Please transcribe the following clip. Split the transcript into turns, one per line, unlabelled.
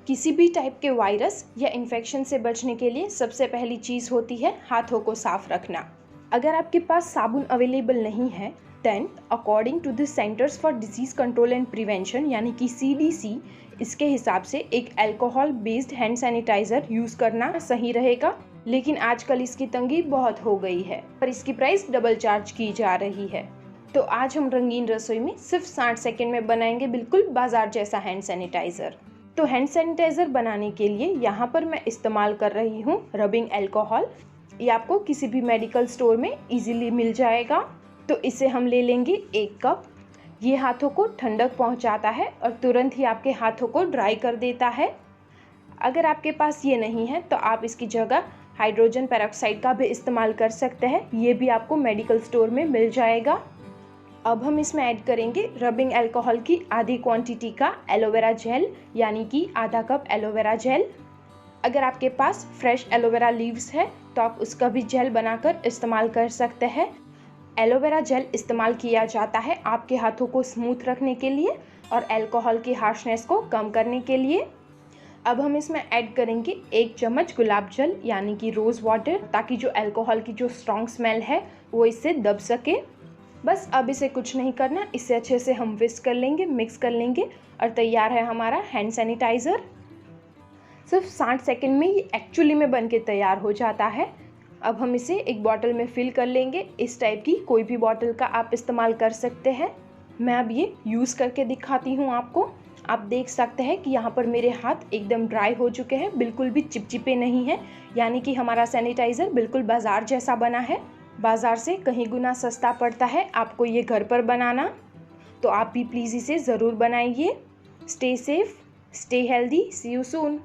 किसी भी टाइप के वायरस या इन्फेक्शन से बचने के लिए सबसे पहली चीज़ होती है हाथों को साफ रखना। अगर आपके पास साबुन अवेलेबल नहीं है then according to the centers for disease control and prevention यानी कि CDC, इसके हिसाब से एक alcohol based hand sanitizer use करना सही रहेगा। लेकिन आजकल इसकी तंगी बहुत हो गई है और इसकी प्राइस डबल चार्ज की जा रही है। तो आज हम रंगीन रसोई में सिर्फ 60 सेकेंड में बनाएंगे बिल्कुल बाजार जैसा हैंड सैनिटाइज़र। तो हैंड सैनिटाइज़र बनाने के लिए यहाँ पर मैं इस्तेमाल कर रही हूँ रबिंग अल्कोहल। ये आपको किसी भी मेडिकल स्टोर में इजीली मिल जाएगा। तो इसे हम ले लेंगे 1 कप। ये हाथों को ठंडक पहुँचाता है और तुरंत ही आपके हाथों को ड्राई कर देता है। अगर आपके पास ये नहीं है तो आप इसकी जगह हाइड्रोजन पेरोक्साइड का भी इस्तेमाल कर सकते हैं। ये भी आपको मेडिकल स्टोर में मिल जाएगा। अब हम इसमें ऐड करेंगे रबिंग अल्कोहल की आधी क्वांटिटी का एलोवेरा जेल यानी कि आधा कप एलोवेरा जेल। अगर आपके पास फ्रेश एलोवेरा लीव्स है तो आप उसका भी जेल बनाकर इस्तेमाल कर सकते हैं। एलोवेरा जेल इस्तेमाल किया जाता है आपके हाथों को स्मूथ रखने के लिए और अल्कोहल की हार्शनेस को कम करने के लिए। अब हम इसमें ऐड करेंगे 1 चम्मच गुलाब जल यानी कि रोज़ वाटर, ताकि जो अल्कोहल की जो स्ट्रॉन्ग स्मेल है वो इससे दब सके। बस अब इसे कुछ नहीं करना, इसे अच्छे से हम विस्क कर लेंगे, मिक्स कर लेंगे और तैयार है हमारा हैंड सैनिटाइज़र। सिर्फ 60 सेकंड में ये एक्चुअली में बन के तैयार हो जाता है। अब हम इसे एक बॉटल में फिल कर लेंगे। इस टाइप की कोई भी बॉटल का आप इस्तेमाल कर सकते हैं। मैं अब ये यूज़ करके दिखाती हूँ आपको। आप देख सकते हैं कि यहाँ पर मेरे हाथ एकदम ड्राई हो चुके हैं, बिल्कुल भी चिपचिपे नहीं हैं, यानी कि हमारा सैनिटाइज़र बिल्कुल बाज़ार जैसा बना है। बाज़ार से कहीं गुना सस्ता पड़ता है आपको ये घर पर बनाना। तो आप भी प्लीज़ इसे ज़रूर बनाइए। Stay safe, stay healthy, see you soon.